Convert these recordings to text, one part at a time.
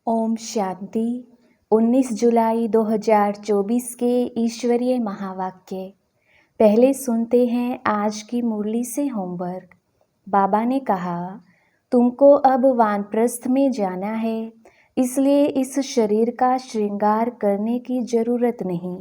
ओम शांति। 19 जुलाई 2024 के ईश्वरीय महावाक्य। पहले सुनते हैं आज की मुरली से होमवर्क। बाबा ने कहा, तुमको अब वानप्रस्थ में जाना है, इसलिए इस शरीर का श्रृंगार करने की जरूरत नहीं।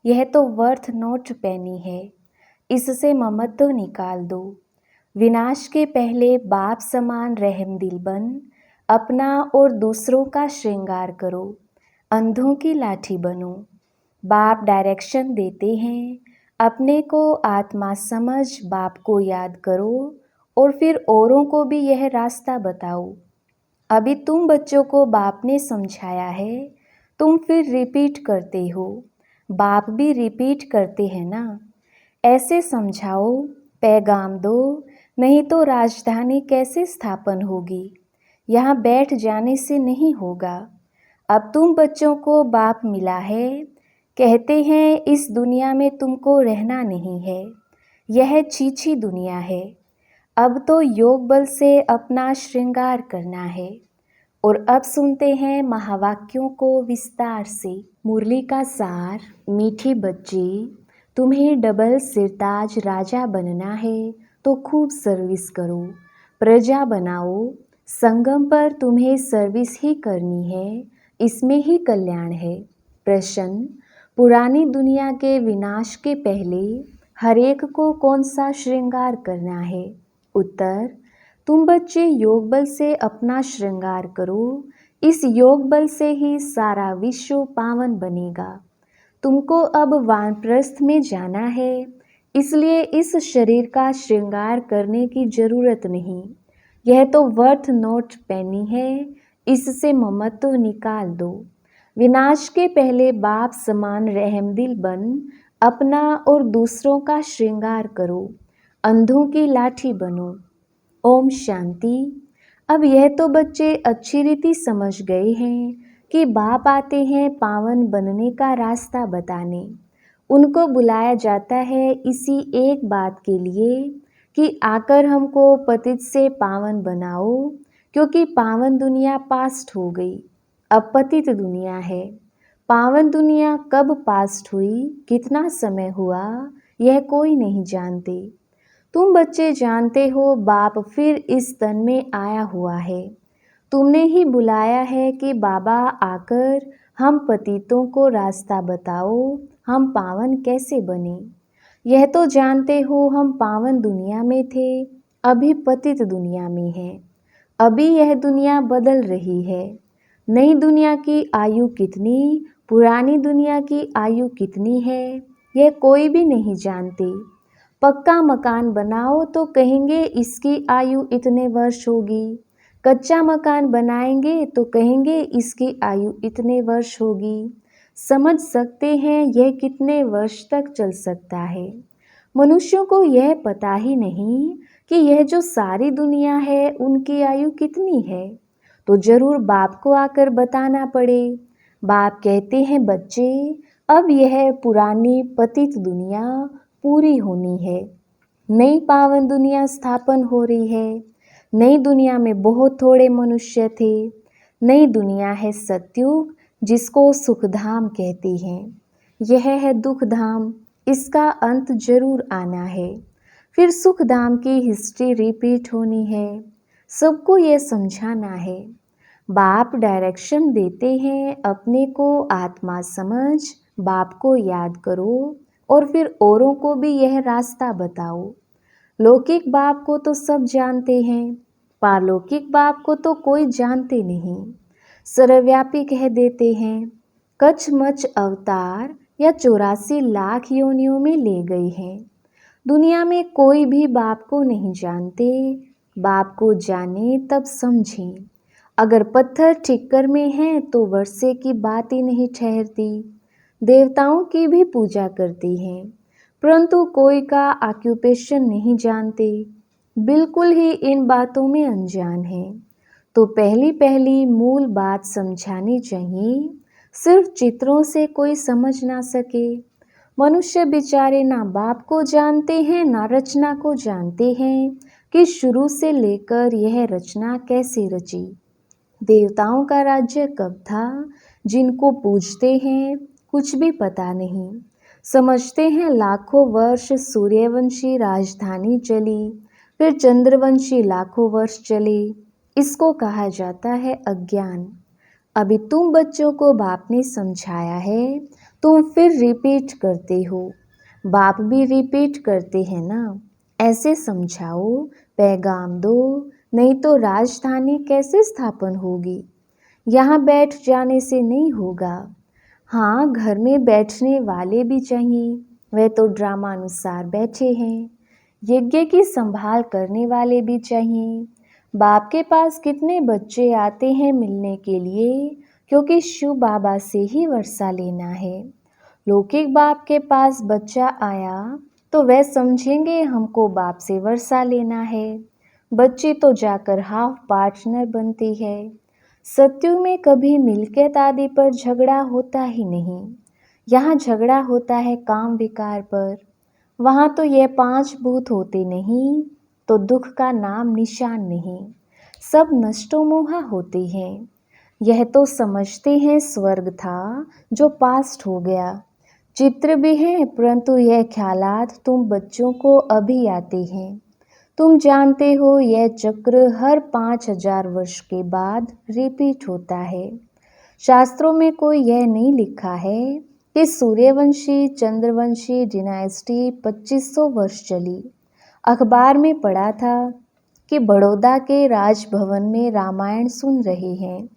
यह तो वर्थ नोट पेनी है, इससे ममत्व निकाल दो। विनाश के पहले बाप समान रहमदिल बन अपना और दूसरों का श्रृंगार करो। अंधों की लाठी बनो। बाप डायरेक्शन देते हैं, अपने को आत्मा समझ बाप को याद करो और फिर औरों को भी यह रास्ता बताओ। अभी तुम बच्चों को बाप ने समझाया है, तुम फिर रिपीट करते हो। बाप भी रिपीट करते हैं ना। ऐसे समझाओ, पैगाम दो, नहीं तो राजधानी कैसे स्थापन होगी। यहाँ बैठ जाने से नहीं होगा। अब तुम बच्चों को बाप मिला है, कहते हैं इस दुनिया में तुमको रहना नहीं है, यह छीछी दुनिया है। अब तो योग बल से अपना श्रृंगार करना है। और अब सुनते हैं महावाक्यों को विस्तार से। मुरली का सार। मीठी बच्ची, तुम्हें डबल सिरताज राजा बनना है तो खूब सर्विस करो, प्रजा बनाओ। संगम पर तुम्हें सर्विस ही करनी है, इसमें ही कल्याण है। प्रश्न, पुरानी दुनिया के विनाश के पहले हर एक को कौन सा श्रृंगार करना है? उत्तर, तुम बच्चे योग बल से अपना श्रृंगार करो। इस योग बल से ही सारा विश्व पावन बनेगा। तुमको अब वानप्रस्थ में जाना है, इसलिए इस शरीर का श्रृंगार करने की जरूरत नहीं। यह तो वर्थ नोट पेनी है, इससे ममत्व निकाल दो। विनाश के पहले बाप समान रहमदिल बन अपना और दूसरों का श्रृंगार करो। अंधों की लाठी बनो। ओम शांति। अब यह तो बच्चे अच्छी रीति समझ गए हैं कि बाप आते हैं पावन बनने का रास्ता बताने। उनको बुलाया जाता है इसी एक बात के लिए कि आकर हमको पतित से पावन बनाओ, क्योंकि पावन दुनिया पास्ट हो गई, अब पतित दुनिया है। पावन दुनिया कब पास्ट हुई, कितना समय हुआ, यह कोई नहीं जानते। तुम बच्चे जानते हो बाप फिर इस तन में आया हुआ है। तुमने ही बुलाया है कि बाबा आकर हम पतितों को रास्ता बताओ, हम पावन कैसे बने। यह तो जानते हो हम पावन दुनिया में थे, अभी पतित दुनिया में हैं। अभी यह दुनिया बदल रही है। नई दुनिया की आयु कितनी, पुरानी दुनिया की आयु कितनी है, यह कोई भी नहीं जानते। पक्का मकान बनाओ तो कहेंगे इसकी आयु इतने वर्ष होगी। कच्चा मकान बनाएंगे तो कहेंगे इसकी आयु इतने वर्ष होगी। समझ सकते हैं यह कितने वर्ष तक चल सकता है। मनुष्यों को यह पता ही नहीं कि यह जो सारी दुनिया है उनकी आयु कितनी है, तो जरूर बाप को आकर बताना पड़े। बाप कहते हैं बच्चे, अब यह पुरानी पतित दुनिया पूरी होनी है, नई पावन दुनिया स्थापन हो रही है। नई दुनिया में बहुत थोड़े मनुष्य थे। नई दुनिया है सतयुग, जिसको सुखधाम कहते हैं। यह है दुखधाम, इसका अंत जरूर आना है। फिर सुखधाम की हिस्ट्री रिपीट होनी है। सबको यह समझाना है। बाप डायरेक्शन देते हैं, अपने को आत्मा समझ बाप को याद करो और फिर औरों को भी यह रास्ता बताओ। लौकिक बाप को तो सब जानते हैं, पारलौकिक बाप को तो कोई जानते नहीं। सर्वव्यापी कह देते हैं। कछमच अवतार या 84 लाख योनियों में ले गए हैं। दुनिया में कोई भी बाप को नहीं जानते। बाप को जाने तब समझें। अगर पत्थर ठिक्कर में है तो वर्षे की बात ही नहीं ठहरती। देवताओं की भी पूजा करती हैं, परंतु कोई का ऑक्यूपेशन नहीं जानते। बिल्कुल ही इन बातों में अनजान है। तो पहली पहली मूल बात समझानी चाहिए। सिर्फ चित्रों से कोई समझ ना सके। मनुष्य बेचारे ना बाप को जानते हैं, ना रचना को जानते हैं कि शुरू से लेकर यह रचना कैसे रची। देवताओं का राज्य कब था, जिनको पूजते हैं कुछ भी पता नहीं। समझते हैं लाखों वर्ष सूर्यवंशी राजधानी चली, फिर चंद्रवंशी लाखों वर्ष चले। इसको कहा जाता है अज्ञान। अभी तुम बच्चों को बाप ने समझाया है, तुम फिर रिपीट करते हो। बाप भी रिपीट करते हैं ना। ऐसे समझाओ, पैगाम दो, नहीं तो राजधानी कैसे स्थापन होगी। यहाँ बैठ जाने से नहीं होगा। हाँ, घर में बैठने वाले भी चाहिए, वे तो ड्रामानुसार बैठे हैं। यज्ञ की संभाल करने वाले भी चाहिए। बाप के पास कितने बच्चे आते हैं मिलने के लिए, क्योंकि शिव बाबा से ही वर्षा लेना है। लौकिक बाप के पास बच्चा आया तो वह समझेंगे हमको बाप से वर्षा लेना है। बच्ची तो जाकर हाफ पार्टनर बनती है। सत्युग में कभी मिल्कियत आदि पर झगड़ा होता ही नहीं। यहाँ झगड़ा होता है काम विकार पर। वहाँ तो यह 5 भूत होते नहीं तो दुख का नाम निशान नहीं। सब नष्टोमोहा होते हैं। यह तो समझते हैं स्वर्ग था जो पास्ट हो गया। चित्र भी है, परंतु यह ख्यालात तुम बच्चों को अभी आते हैं। तुम जानते हो यह चक्र हर 5000 वर्ष के बाद रिपीट होता है। शास्त्रों में कोई यह नहीं लिखा है कि सूर्यवंशी चंद्रवंशी डिनाइस्टी 2500 वर्ष चली। अखबार में पढ़ा था कि बड़ौदा के राजभवन में रामायण सुन रहे हैं।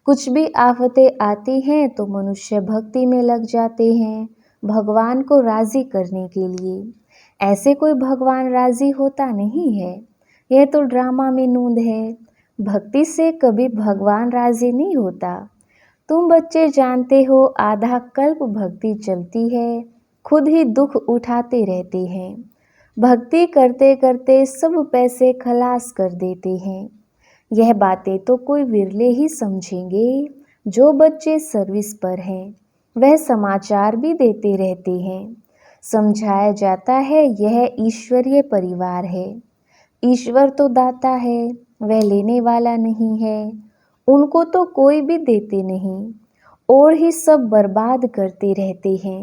कुछ भी आफतें आती हैं तो मनुष्य भक्ति में लग जाते हैं, भगवान को राजी करने के लिए। ऐसे कोई भगवान राजी होता नहीं है। यह तो ड्रामा में नूंद है। भक्ति से कभी भगवान राजी नहीं होता। तुम बच्चे जानते हो आधा कल्प भक्ति चलती है, खुद ही दुख उठाते रहते हैं। भक्ति करते करते सब पैसे खलास कर देते हैं। यह बातें तो कोई विरले ही समझेंगे। जो बच्चे सर्विस पर हैं वह समाचार भी देते रहते हैं। समझाया जाता है यह ईश्वरीय परिवार है। ईश्वर तो दाता है, वह लेने वाला नहीं है। उनको तो कोई भी देते नहीं और ही सब बर्बाद करते रहते हैं।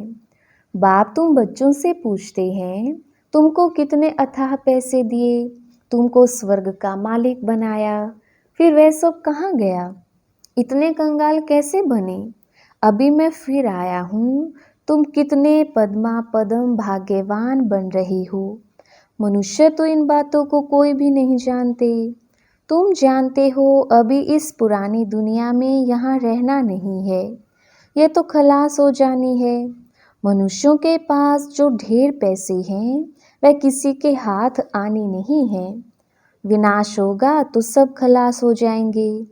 बाप तुम बच्चों से पूछते हैं तुमको कितने अथाह पैसे दिए, तुमको स्वर्ग का मालिक बनाया, फिर वह सब कहाँ गया? इतने कंगाल कैसे बने? अभी मैं फिर आया हूँ, तुम कितने पद्मा पदम भाग्यवान बन रही हो। मनुष्य तो इन बातों को कोई भी नहीं जानते। तुम जानते हो अभी इस पुरानी दुनिया में यहाँ रहना नहीं है, यह तो खलास हो जानी है। मनुष्यों के पास जो ढेर पैसे हैं वह किसी के हाथ आने नहीं है। विनाश होगा तो सब खलास हो जाएंगे।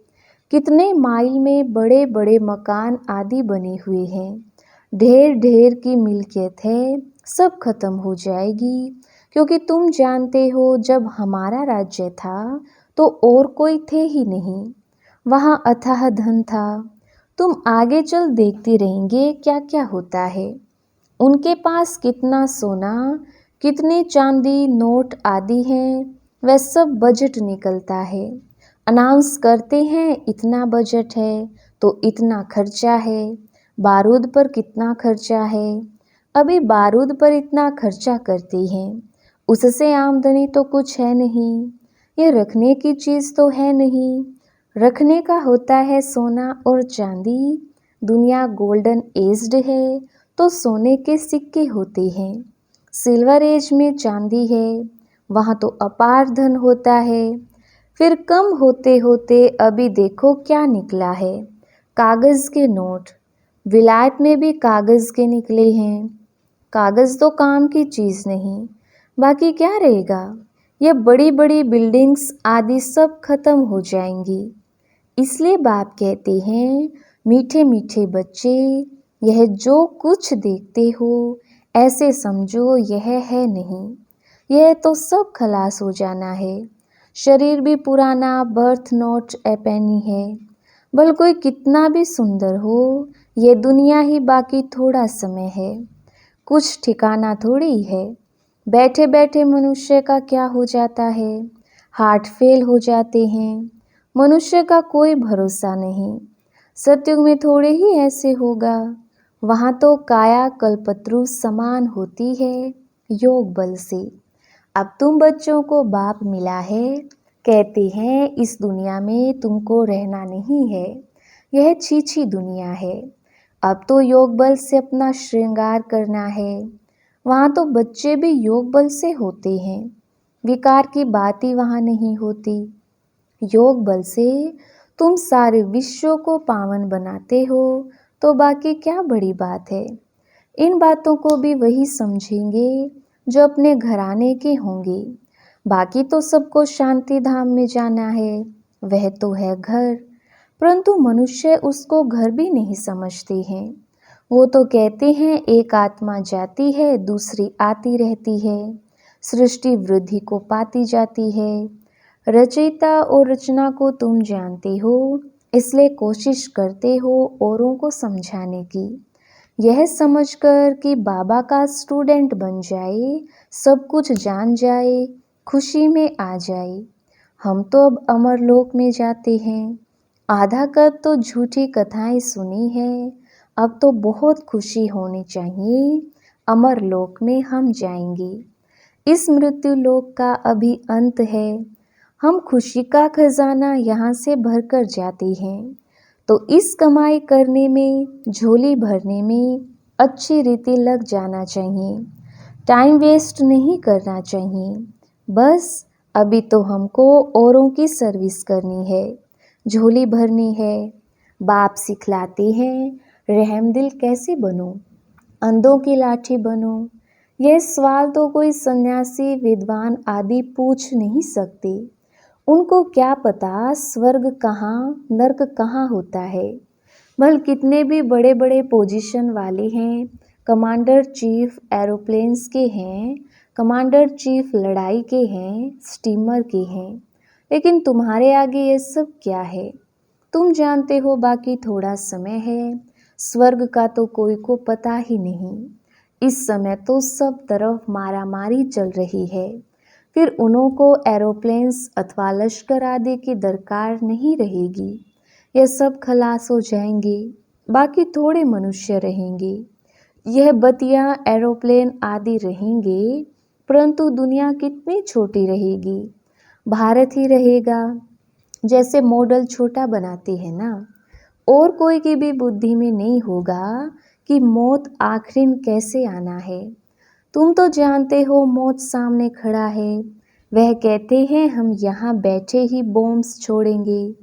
कितने माइल में बड़े बड़े मकान आदि बने हुए हैं, ढेर ढेर की मिल्कियत है, सब खत्म हो जाएगी। क्योंकि तुम जानते हो जब हमारा राज्य था तो और कोई थे ही नहीं, वहाँ अथाह धन था। तुम आगे चल देखते रहेंगे क्या क्या होता है। उनके पास कितना सोना, कितनी चांदी, नोट आदि हैं, वह सब बजट निकलता है। अनाउंस करते हैं इतना बजट है तो इतना खर्चा है। बारूद पर कितना खर्चा है, अभी बारूद पर इतना खर्चा करते हैं, उससे आमदनी तो कुछ है नहीं। ये रखने की चीज़ तो है नहीं। रखने का होता है सोना और चांदी। दुनिया गोल्डन एज्ड है तो सोने के सिक्के होते हैं। सिल्वर एज में चांदी है, वहाँ तो अपार धन होता है। फिर कम होते होते अभी देखो क्या निकला है, कागज़ के नोट। विलायत में भी कागज़ के निकले हैं। कागज़ तो काम की चीज़ नहीं, बाकी क्या रहेगा। ये बड़ी बड़ी बिल्डिंग्स आदि सब खत्म हो जाएंगी। इसलिए बाप कहते हैं मीठे मीठे बच्चे, यह जो कुछ देखते हो ऐसे समझो यह है नहीं, यह तो सब खलास हो जाना है। शरीर भी पुराना, बर्थ नॉट ए पेनी है। भल कोई कितना भी सुंदर हो, यह दुनिया ही बाकी थोड़ा समय है, कुछ ठिकाना थोड़ी है। बैठे बैठे मनुष्य का क्या हो जाता है, हार्ट फेल हो जाते हैं, मनुष्य का कोई भरोसा नहीं। सतयुग में थोड़े ही ऐसे होगा। वहाँ तो काया कल्पत्रु समान होती है योग बल से। अब तुम बच्चों को बाप मिला है, कहते हैं इस दुनिया में तुमको रहना नहीं है, यह छीछी दुनिया है। अब तो योग बल से अपना श्रृंगार करना है। वहाँ तो बच्चे भी योग बल से होते हैं, विकार की बात ही वहाँ नहीं होती। योग बल से तुम सारे विश्व को पावन बनाते हो, तो बाकी क्या बड़ी बात है। इन बातों को भी वही समझेंगे जो अपने घराने के होंगे। बाकी तो सबको शांति धाम में जाना है, वह तो है घर। परंतु मनुष्य उसको घर भी नहीं समझते हैं। वो तो कहते हैं एक आत्मा जाती है दूसरी आती रहती है, सृष्टि वृद्धि को पाती जाती है। रचयिता और रचना को तुम जानते हो, इसलिए कोशिश करते हो औरों को समझाने की, यह समझकर कि बाबा का स्टूडेंट बन जाए, सब कुछ जान जाए, खुशी में आ जाए। हम तो अब अमरलोक में जाते हैं। आधा कब तो झूठी कथाएं सुनी है, अब तो बहुत खुशी होनी चाहिए। अमरलोक में हम जाएंगे। इस मृत्यु लोक का अभी अंत है। हम खुशी का खजाना यहाँ से भरकर जाते हैं, तो इस कमाई करने में, झोली भरने में अच्छी रीति लग जाना चाहिए। टाइम वेस्ट नहीं करना चाहिए। बस अभी तो हमको औरों की सर्विस करनी है, झोली भरनी है। बाप सिखलाते हैं रहमदिल कैसे बनो, अंधों की लाठी बनो। यह सवाल तो कोई सन्यासी विद्वान आदि पूछ नहीं सकते। उनको क्या पता स्वर्ग कहाँ नर्क कहाँ होता है। भल कितने भी बड़े बड़े पोजीशन वाले हैं, कमांडर चीफ एरोप्लेन्स के हैं, कमांडर चीफ लड़ाई के हैं, स्टीमर के हैं, लेकिन तुम्हारे आगे ये सब क्या है। तुम जानते हो बाकी थोड़ा समय है। स्वर्ग का तो कोई को पता ही नहीं। इस समय तो सब तरफ मारामारी चल रही है। फिर उन्हों को एरोप्लेन्स अथवा लश्कर आदि की दरकार नहीं रहेगी। यह सब खलास हो जाएंगे, बाकी थोड़े मनुष्य रहेंगे। यह बतिया एरोप्लेन आदि रहेंगे, परंतु दुनिया कितनी छोटी रहेगी। भारत ही रहेगा। जैसे मॉडल छोटा बनाते हैं ना, और कोई की भी बुद्धि में नहीं होगा कि मौत आखिर कैसे आना है। तुम तो जानते हो मौत सामने खड़ा है। वह कहते हैं हम यहाँ बैठे ही बॉम्ब्स छोड़ेंगे,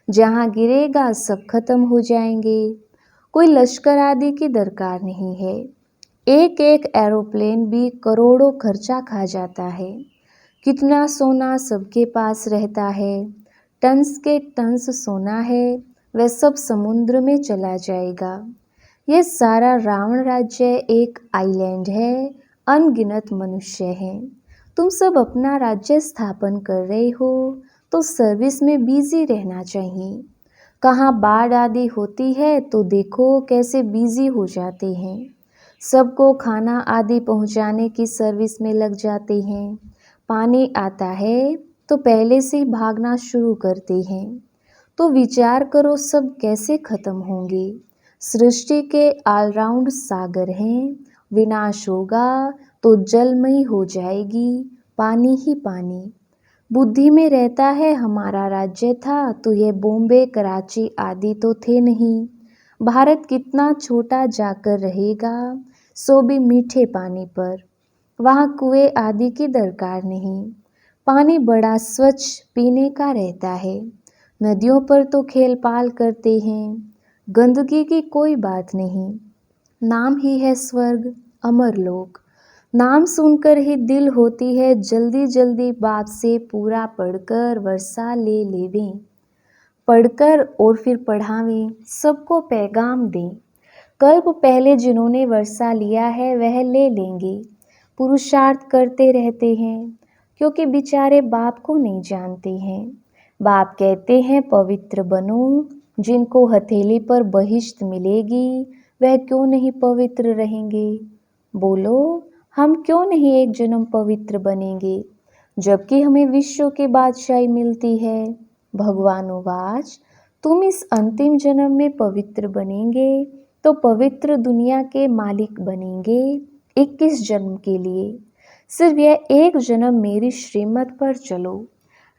जहाँ गिरेगा सब खत्म हो जाएंगे। कोई लश्कर आदि की दरकार नहीं है। एक एक एरोप्लेन भी करोड़ों खर्चा खा जाता है। कितना सोना सबके पास रहता है, टन्स के टन्स सोना है, वह सब समुद्र में चला जाएगा। यह सारा रावण राज्य एक आइलैंड है, अनगिनत मनुष्य हैं। तुम सब अपना राज्य स्थापन कर रहे हो, तो सर्विस में बिजी रहना चाहिए। कहाँ बाढ़ आदि होती है तो देखो कैसे बिजी हो जाते हैं। सबको खाना आदि पहुँचाने की सर्विस में लग जाते हैं। पानी आता है तो पहले से ही भागना शुरू करते हैं। तो विचार करो सब कैसे खत्म होंगे। सृष्टि के ऑलराउंड सागर हैं। विनाश होगा तो जलमयी हो जाएगी, पानी ही पानी। बुद्धि में रहता है हमारा राज्य था तो यह बॉम्बे कराची आदि तो थे नहीं। भारत कितना छोटा जाकर रहेगा, सो भी मीठे पानी पर। वहाँ कुएं आदि की दरकार नहीं। पानी बड़ा स्वच्छ पीने का रहता है। नदियों पर तो खेल पाल करते हैं, गंदगी की कोई बात नहीं। नाम ही है स्वर्ग, अमरलोक। नाम सुनकर ही दिल होती है जल्दी जल्दी बाप से पूरा पढ़कर वर्षा ले लेवें। पढ़कर और फिर पढ़ावें, सबको पैगाम दें। कल्प पहले जिन्होंने वर्षा लिया है वह ले लेंगे। पुरुषार्थ करते रहते हैं, क्योंकि बेचारे बाप को नहीं जानते हैं। बाप कहते हैं पवित्र बनो। जिनको हथेली पर बहिश्त मिलेगी वह क्यों नहीं पवित्र रहेंगे। बोलो, हम क्यों नहीं एक जन्म पवित्र बनेंगे, जबकि हमें विश्व की बादशाही मिलती है। भगवानुवाच तुम इस अंतिम जन्म में पवित्र बनेंगे तो पवित्र दुनिया के मालिक बनेंगे 21 जन्म के लिए। सिर्फ यह एक जन्म मेरी श्रीमत पर चलो।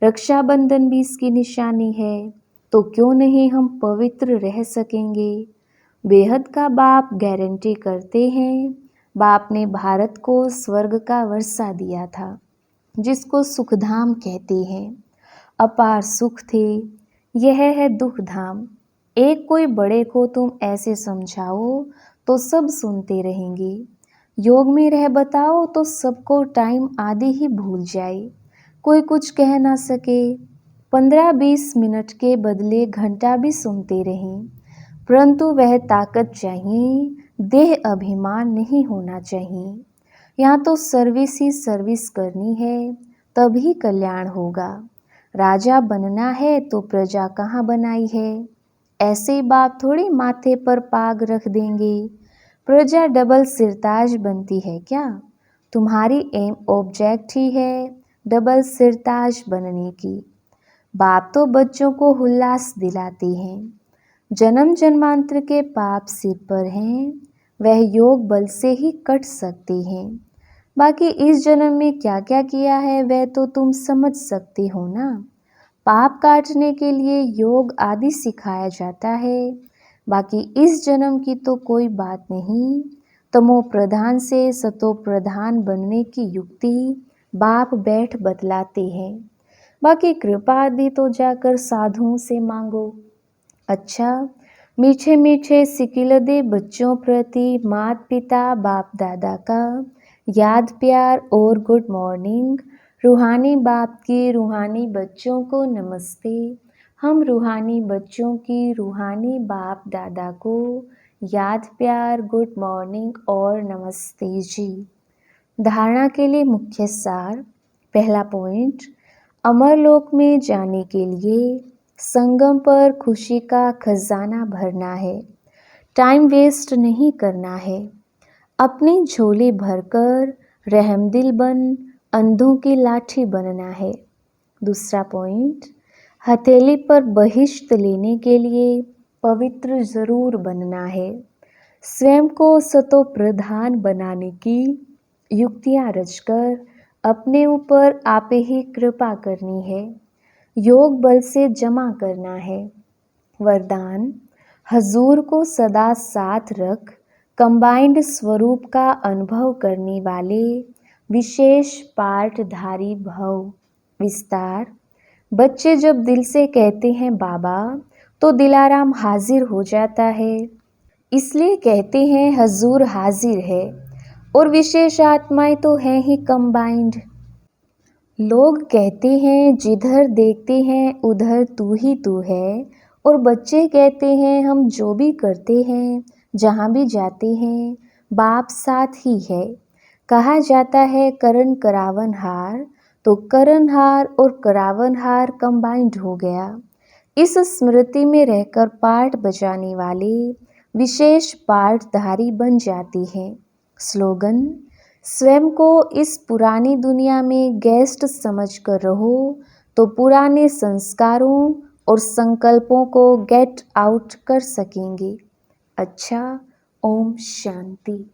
रक्षाबंधन भी इसकी निशानी है, तो क्यों नहीं हम पवित्र रह सकेंगे। बेहद का बाप गारंटी करते हैं। बाप ने भारत को स्वर्ग का वर्षा दिया था, जिसको सुखधाम कहते हैं। अपार सुख थे, यह है दुख धाम। एक कोई बड़े को तुम ऐसे समझाओ तो सब सुनते रहेंगे। योग में रह बताओ तो सबको टाइम आदि ही भूल जाए, कोई कुछ कह ना सके। 15-20 मिनट के बदले घंटा भी सुनते रहें, परंतु वह ताकत चाहिए, देह अभिमान नहीं होना चाहिए। यहाँ तो सर्विस ही सर्विस करनी है, तभी कल्याण होगा। राजा बनना है तो प्रजा कहाँ बनाई है। ऐसे बाप थोड़ी माथे पर पाग रख देंगे। प्रजा डबल सिरताज बनती है क्या। तुम्हारी एम ऑब्जेक्ट ही है डबल सिरताज बनने की। बाप तो बच्चों को उल्लास दिलाते हैं। जन्म जन्मांतर के पाप सिर पर हैं, वह योग बल से ही कट सकते हैं। बाकी इस जन्म में क्या क्या किया है वह तो तुम समझ सकते हो ना। पाप काटने के लिए योग आदि सिखाया जाता है। बाकी इस जन्म की तो कोई बात नहीं। तमो प्रधान से सतो प्रधान बनने की युक्ति बाप बैठ बतलाते हैं। बाकी कृपा आदि तो जाकर साधुओं से मांगो। अच्छा, मीठे मीठे सिकिल दे बच्चों प्रति माता पिता बाप दादा का याद प्यार और गुड मॉर्निंग। रूहानी बाप की रूहानी बच्चों को नमस्ते। हम रूहानी बच्चों की रूहानी बाप दादा को याद प्यार गुड मॉर्निंग और नमस्ते जी। धारणा के लिए मुख्य सार। पहला पॉइंट, अमरलोक में जाने के लिए संगम पर खुशी का खजाना भरना है, टाइम वेस्ट नहीं करना है। अपनी झोली भरकर रहमदिल बन अंधों की लाठी बनना है। दूसरा पॉइंट, हथेली पर बहिश्त लेने के लिए पवित्र जरूर बनना है। स्वयं को सतो प्रधान बनाने की युक्तियां रचकर अपने ऊपर आपे ही कृपा करनी है, योग बल से जमा करना है। वरदान, हजूर को सदा साथ रख कंबाइंड स्वरूप का अनुभव करने वाले विशेष पाठधारी भव। विस्तार, बच्चे जब दिल से कहते हैं बाबा तो दिलाराम हाजिर हो जाता है, इसलिए कहते हैं हजूर हाजिर है। और विशेष आत्माएं तो हैं ही कंबाइंड। लोग कहते हैं जिधर देखते हैं उधर तू ही तू है, और बच्चे कहते हैं हम जो भी करते हैं जहाँ भी जाते हैं बाप साथ ही है। कहा जाता है करण करावन हार, तो करणहार और करावनहार कंबाइंड हो गया। इस स्मृति में रहकर पाठ बजाने वाले विशेष पाठधारी बन जाते हैं। स्लोगन, स्वयं को इस पुरानी दुनिया में गेस्ट समझकर रहो तो पुराने संस्कारों और संकल्पों को गेट आउट कर सकेंगे। अच्छा, ओम शांति।